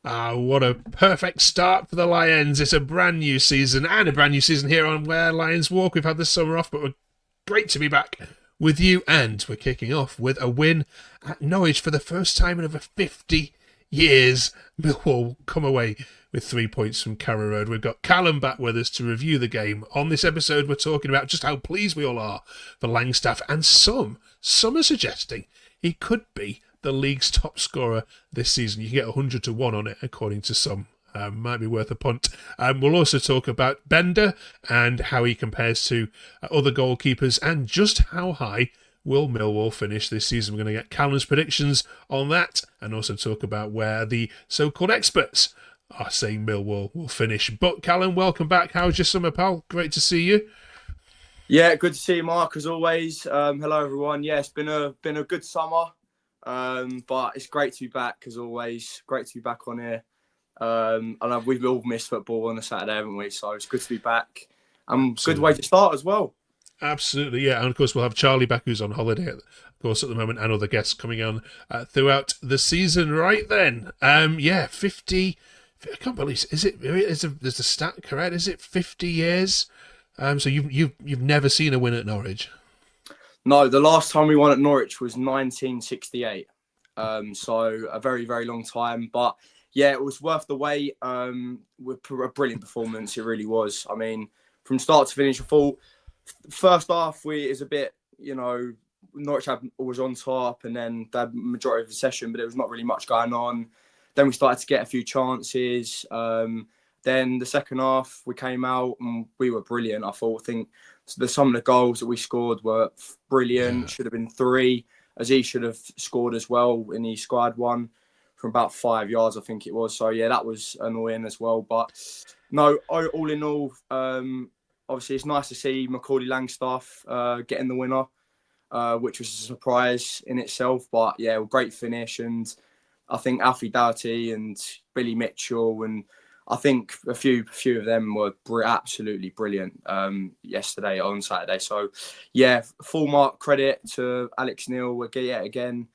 What a perfect start for the Lions. It's a brand new season and a brand new season here on Where Lions Walk. We've had the summer off, but we're great to be back with you. And we're kicking off with a win at Norwich for the first time in over 50 years. Millwall come away with 3 points from Carrow Road. We've got Callum back with us to review the game. On this episode, we're talking about just how pleased we all are for Langstaff, and some are suggesting he could be the league's top scorer this season. You can get 100 to 1 on it, according to some. Might be worth a punt. We'll also talk about Bender and how he compares to other goalkeepers, and just how high will Millwall finish this season. We're going to get Callum's predictions on that, and also talk about where the so-called experts are saying Millwall will finish. But Callum, welcome back. How's your summer, pal? Great to see you. Yeah, good to see you, Mark, as always. Hello, everyone. Yeah, it's been a good summer. But it's great to be back, as always. Great to be back on here. And we've all missed football on a Saturday, haven't we? So it's good to be back. Good way to start as well. Absolutely, yeah. And of course, we'll have Charlie back, who's on holiday, of course, at the moment, and other guests coming on throughout the season. Right then, 50. I can't believe. Is the stat correct? Is it 50 years? So you've never seen a win at Norwich. No, the last time we won at Norwich was 1968. So a very, very long time. But yeah, it was worth the wait. With a brilliant performance, it really was. I mean, from start to finish, I thought first half is a bit, Norwich was on top, and then the majority of the session, but there was not really much going on. Then we started to get a few chances. Then the second half, we came out and we were brilliant. I think some of the goals that we scored were brilliant. Yeah. Should have been 3, as he should have scored as well. And he scored one from about 5 yards, I think it was. So, yeah, that was annoying as well. But, no, all in all, obviously it's nice to see Macualey Langstaff getting the winner, which was a surprise in itself. But, yeah, great finish. And I think Dalty and Billy Mitchell, and I think a few of them were absolutely brilliant yesterday on Saturday. So, yeah, full mark credit to Alex Neil again.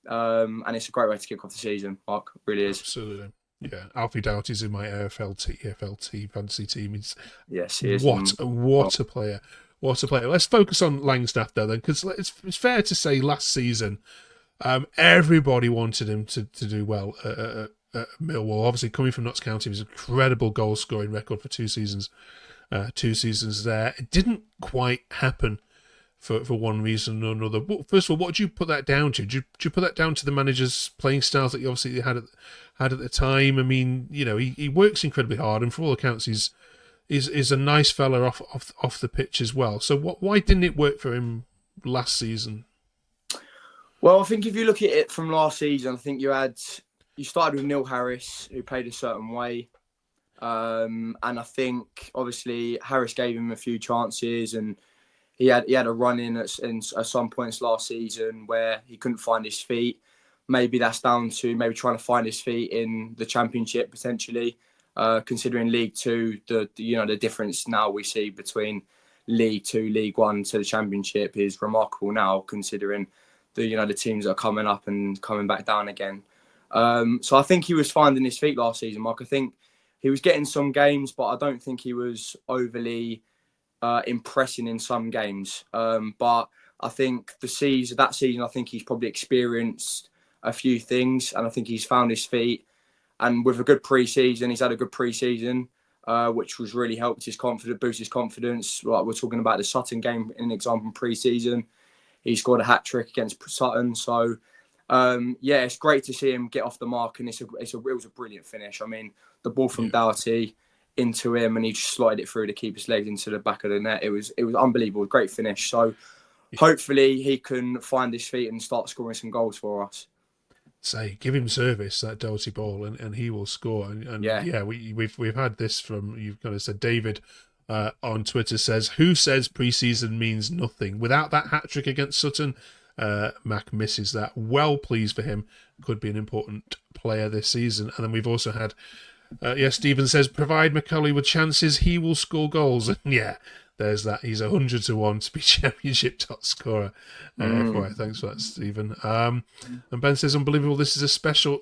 And it's a great way to kick off the season, Mark. It really is. Absolutely. Yeah, Alfie Doughty's in my EFLT fantasy team. Yes, he is. What a player. What a player. Let's focus on Langstaff, though, then, because it's fair to say last season, everybody wanted him to do well at Millwall. Obviously, coming from Notts County, was an incredible goal-scoring record for 2 seasons. 2 seasons there. It didn't quite happen for one reason or another. First of all, what do you put that down to? Do you put that down to the manager's playing styles that you obviously had at the time? I mean, he works incredibly hard, and for all accounts, he's a nice fella off the pitch as well. So why didn't it work for him last season? Well, I think if you look at it from last season, I think you started with Neil Harris, who played a certain way. And I think, obviously, Harris gave him a few chances, and he had a run in at some points last season where he couldn't find his feet. Maybe that's down to trying to find his feet in the Championship, potentially, considering League Two, the difference now we see between League Two, League One to the Championship is remarkable now, considering the teams that are coming up and coming back down again. So I think he was finding his feet last season, Mark. I think he was getting some games, but I don't think he was overly impressing in some games. But I think that season, I think he's probably experienced a few things, and I think he's found his feet. And with a good pre-season, he's had a good pre-season, which was really helped boost his confidence. Like we're talking about the Sutton game, in an example, pre-season. He scored a hat-trick against Sutton. So, it's great to see him get off the mark, and it was a brilliant finish. I mean, the ball from Dalty into him, and he just slotted it through to keep his legs into the back of the net. It was unbelievable, great finish. So, hopefully he can find his feet and start scoring some goals for us. Give him service, that Dalty ball, and he will score. And we've had this from, you've got to say, David on Twitter says, who says pre-season means nothing? Without that hat-trick against Sutton, Mac misses that. Well pleased for him. Could be an important player this season. And then we've also had, Stephen says, provide McCullough with chances, he will score goals. And there's that. He's 100 to 1 to be Championship top scorer. Thanks for that, Stephen. And Ben says, unbelievable. This is a special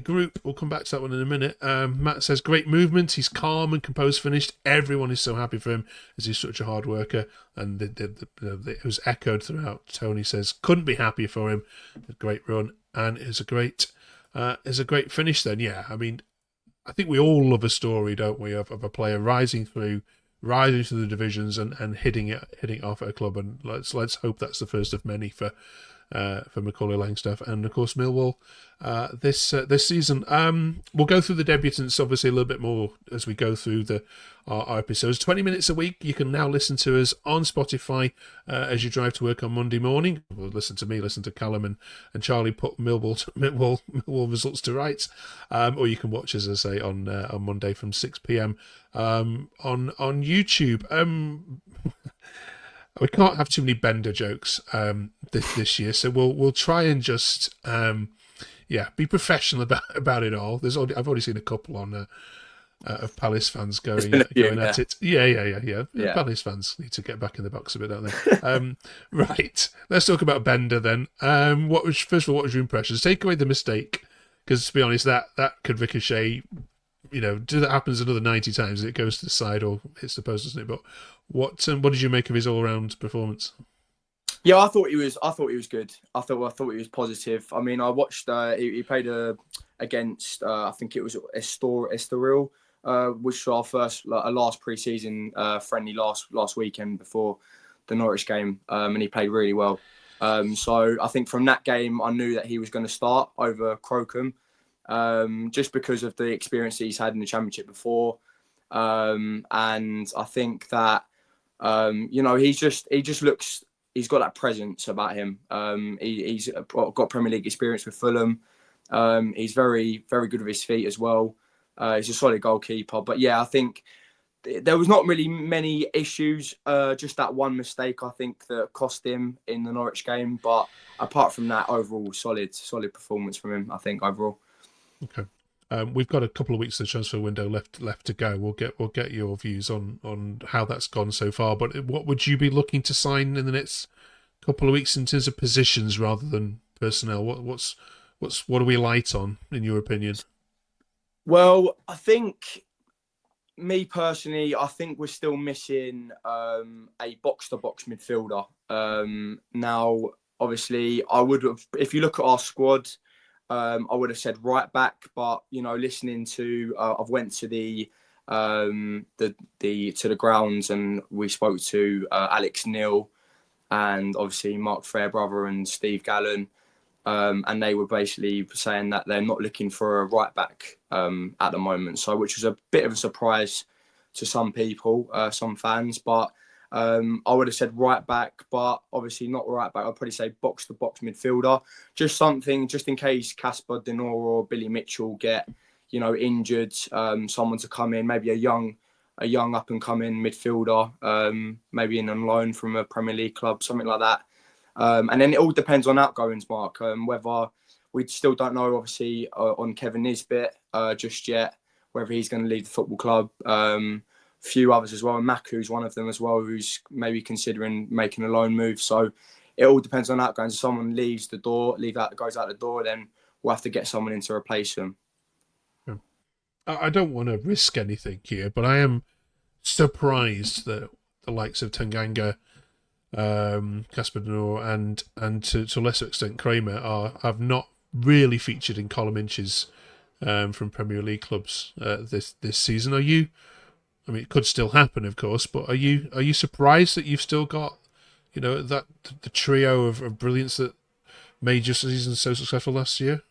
group, we'll come back to that one in a minute. Matt says, great movement. He's calm and composed, finished. Everyone is so happy for him as he's such a hard worker. And it was echoed throughout. Tony says, couldn't be happier for him. A great run. And is a great finish then. Yeah, I mean, I think we all love a story, don't we, of a player rising through the divisions and hitting it off at a club. And let's hope that's the first of many for Macualey, Langstaff, and of course Millwall this season. We'll go through the debutants obviously a little bit more as we go through our episodes. 20 minutes a week. You can now listen to us on Spotify as you drive to work on Monday morning. Well, listen to me, listen to Callum and Charlie put Millwall results to rights, or you can watch, as I say, on Monday from 6 p.m. on YouTube. We can't have too many Bender jokes this year, so we'll try and just be professional about it all. I've already seen a couple on of Palace fans going at it. Yeah. Palace fans need to get back in the box a bit, don't they? Right, let's talk about Bender then. First of all, what was your impressions? Take away the mistake, because to be honest, that could ricochet. That happens another 90 times, it goes to the side or hits the post, doesn't it? But what did you make of his all-round performance? Yeah, I thought he was good. I thought he was positive. I mean, I watched. He played against. I think it was Estoril, which was our last pre-season friendly last weekend before the Norwich game, and he played really well. So I think from that game, I knew that he was going to start over Crocombe. Just because of the experience that he's had in the Championship before. And I think that, he just looks, he's got that presence about him. He's got Premier League experience with Fulham. He's very, very good with his feet as well. He's a solid goalkeeper. But yeah, I think there was not really many issues, just that one mistake, I think, that cost him in the Norwich game. But apart from that, overall, solid performance from him, I think, overall. Okay, we've got a couple of weeks of the transfer window left to go. We'll get your views on how that's gone so far. But what would you be looking to sign in the next couple of weeks in terms of positions rather than personnel? What are we light on in your opinion? Well, I think me personally, I think we're still missing a box-to-box midfielder. Now, obviously, I would have, if you look at our squad. I would have said right back, but listening to, I've went to the grounds and we spoke to Alex Neil and obviously Mark Fairbrother and Steve Gallen, and they were basically saying that they're not looking for a right back at the moment. So, which was a bit of a surprise to some people, some fans, but. I would have said right back, but obviously not right back. I'd probably say box-to-box midfielder. Just something, just in case Casper Denor or Billy Mitchell get, injured. Someone to come in, maybe a young up-and-coming midfielder, maybe in on loan from a Premier League club, something like that. And then it all depends on outgoings, Mark. Whether we still don't know, obviously, on Kevin Nisbet just yet, whether he's going to leave the football club. Few others as well, and Macu's one of them as well, who's maybe considering making a loan move. So it all depends on outgoings. If someone goes out the door, then we'll have to get someone in to replace them. I don't want to risk anything here, but I am surprised that the likes of Tanganga, Casper Denor, and to a lesser extent Kramer have not really featured in column inches from Premier League clubs this season. Are you? I mean, it could still happen, of course, but are you surprised that you've still got, that the trio of brilliance that made your season so successful last year?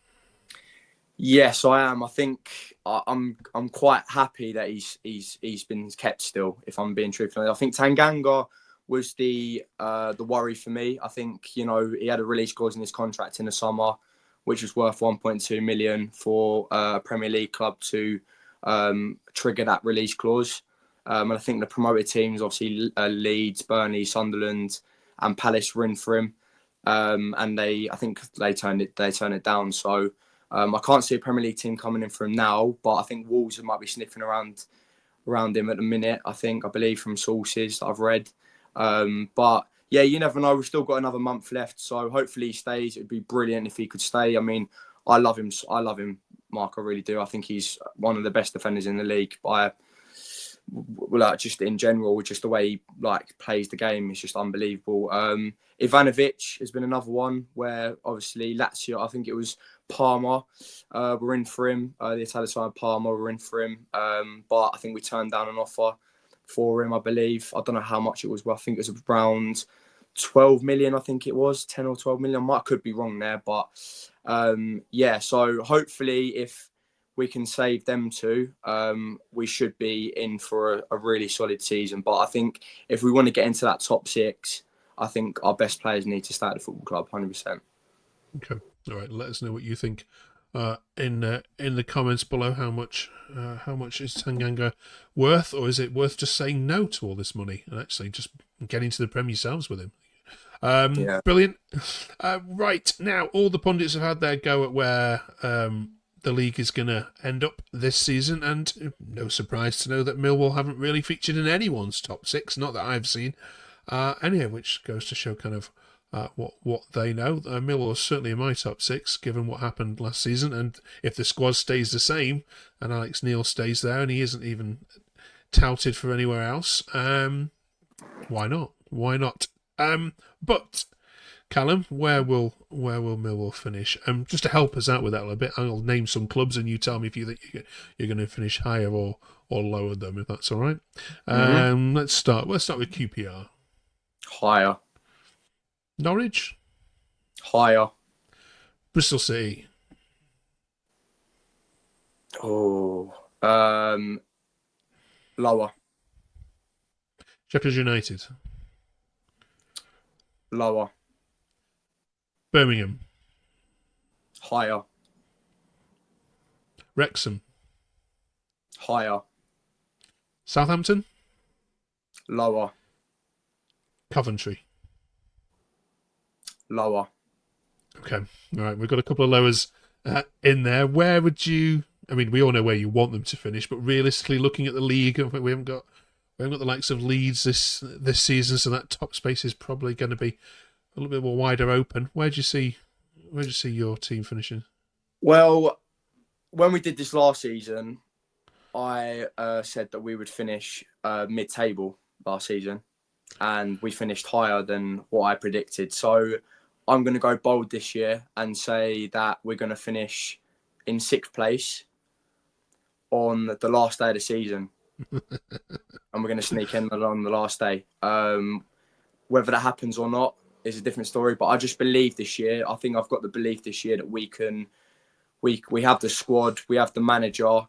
Yes, I am. I think I'm quite happy that he's been kept still. If I'm being truthful, I think Tanganga was the worry for me. I think he had a release clause in his contract in the summer, which was worth 1.2 million for a Premier League club to trigger that release clause. And I think the promoted teams, obviously Leeds, Burnley, Sunderland, and Palace were in for him. And I think they turned it down. So I can't see a Premier League team coming in for him now, but I think Wolves might be sniffing around him at the minute. I believe from sources that I've read. But yeah, you never know. We've still got another month left, so hopefully he stays. It'd be brilliant if he could stay. I mean, I love him. I love him, Mark. I really do. I think he's one of the best defenders in the league by, like, just in general, just the way he like plays the game is just unbelievable. Ivanovic has been another one where obviously Lazio, I think it was Parma, were in for him. The Italian side Parma were in for him, but I think we turned down an offer for him. I believe, I don't know how much it was, but I think it was around 12 million. I think it was 10 or 12 million. I could be wrong there, but yeah. So hopefully, if we can save them two, we should be in for a really solid season. But I think if we want to get into that top six, I think our best players need to stay at the football club, 100%. Okay, all right. Let us know what you think in the comments below. How much is Tanganga worth, or is it worth just saying no to all this money and actually just getting to the Prem yourselves with him? Yeah. Brilliant. Right, now all the pundits have had their go at where the league is going to end up this season, and no surprise to know that Millwall haven't really featured in anyone's top six, not that I've seen. Anyway, which goes to show kind of what they know. Millwall is certainly in my top six, given what happened last season, and if the squad stays the same and Alex Neil stays there and he isn't even touted for anywhere else, why not? Why not? But Callum, where will Millwall finish? Just to help us out with that a little bit, I'll name some clubs and you tell me if you think you're going to finish higher or lower them, if that's all right. Let's start with QPR. Higher. Norwich. Higher. Bristol City. Oh. Lower. Sheffield United. Lower. Birmingham. Higher. Wrexham. Higher. Southampton. Lower. Coventry. Lower. Okay, all right. We've got a couple of lowers in there. Where would you? I mean, we all know where you want them to finish, but realistically, looking at the league, we haven't got the likes of Leeds this season, so that top space is probably going to be a little bit more wider open. Where do you see your team finishing? Well, when we did this last season, I said that we would finish mid-table last season, and we finished higher than what I predicted. So I'm going to go bold this year and say that we're going to finish in 6th place on the last day of the season. And we're going to sneak in on the last day. Whether that happens or not is a different story. But I just believe this year, I think I've got the belief this year that we have the squad, we have the manager,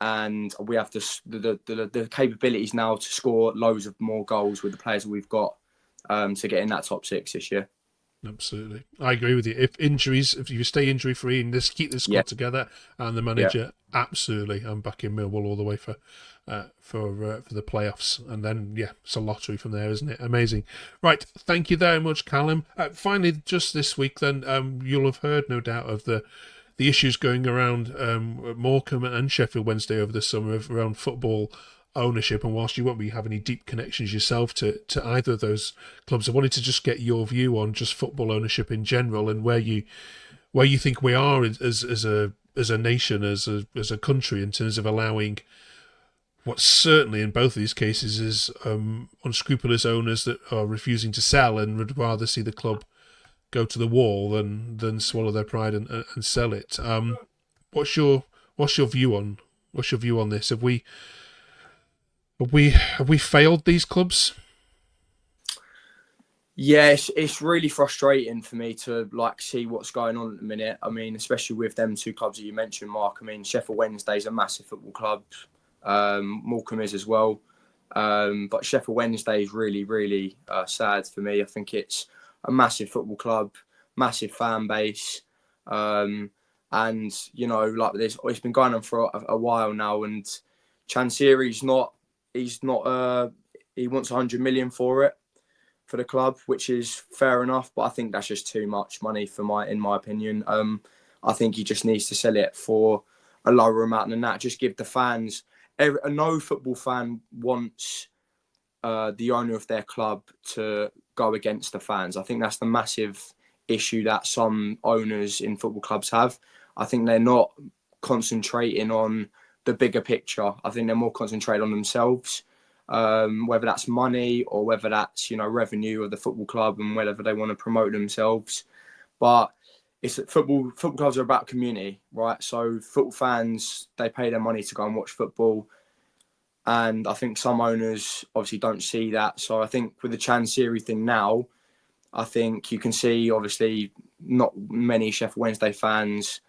and we have the capabilities now to score loads of more goals with the players that we've got to get in that top 6 this year. Absolutely, I agree with you. If you stay injury free and just keep the squad together and the manager, absolutely, I'm backing Millwall all the way for the playoffs, and then it's a lottery from there, isn't it? Amazing. Right, thank you very much, Callum. Finally, just this week, then you'll have heard, no doubt, of the issues going around Morecambe and Sheffield Wednesday over the summer around football ownership, and whilst you won't be having any deep connections yourself to either of those clubs, I wanted to just get your view on just football ownership in general and where you think we are as a nation, as a country, in terms of allowing what certainly in both of these cases is unscrupulous owners that are refusing to sell and would rather see the club go to the wall than swallow their pride and sell it. What's your view on this? Have we failed these clubs? Yes, it's really frustrating for me to see what's going on at the minute. I mean, especially with them two clubs that you mentioned, Mark. I mean, Sheffield Wednesday is a massive football club. Morecambe is as well. But Sheffield Wednesday is really, really sad for me. I think it's a massive football club, massive fan base. And, it's been going on for a while now. And Chansiri's he wants 100 million for the club, which is fair enough, but I think that's just too much money in my opinion. I think he just needs to sell it for a lower amount than that. Just give the fans, no football fan wants the owner of their club to go against the fans. I think that's the massive issue that some owners in football clubs have. I think they're not concentrating on the bigger picture. I think they're more concentrated on themselves, whether that's money or whether that's, revenue of the football club and whether they want to promote themselves. But it's football clubs are about community, right? So football fans, they pay their money to go and watch football. And I think some owners obviously don't see that. So I think with the Chansiri thing now, I think you can see obviously not many Sheffield Wednesday fans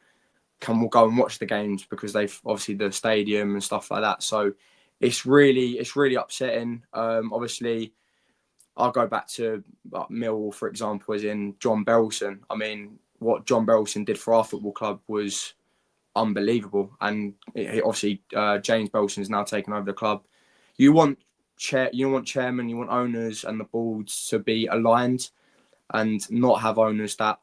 will go and watch the games because they've obviously the stadium and stuff like that. So it's really upsetting. Obviously, I'll go back to Millwall, for example, as in John Berylson. I mean, what John Berylson did for our football club was unbelievable. And obviously, James Berylson is now taken over the club. You want chairman, you want owners and the boards to be aligned and not have owners that,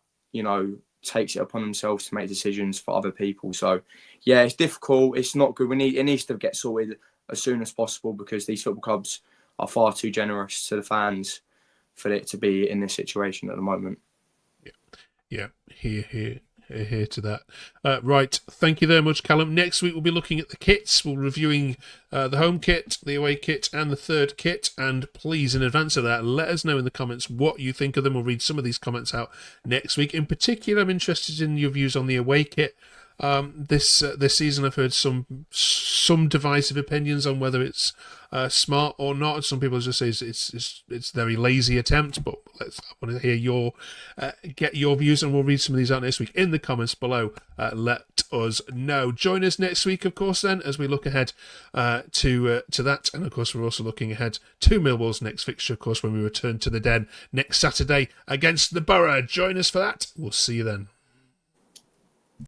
takes it upon themselves to make decisions for other people. So, yeah, it's difficult. It's not good. It needs to get sorted as soon as possible because these football clubs are far too generous to the fans for it to be in this situation at the moment. Yeah. Here to that. Right, thank you very much, Callum. Next week we'll be looking at the kits. We'll be reviewing the home kit, the away kit, and the third kit. And please, in advance of that, let us know in the comments what you think of them. We'll read some of these comments out next week. In particular, I'm interested in your views on the away kit. This season, I've heard some divisive opinions on whether it's smart or not. Some people just say it's very lazy attempt, but I want to hear get your views, and we'll read some of these out next week in the comments below. Let us know. Join us next week, of course, then as we look ahead to that, and of course we're also looking ahead to Millwall's next fixture, of course, when we return to the Den next Saturday against the Borough. Join us for that. We'll see you then.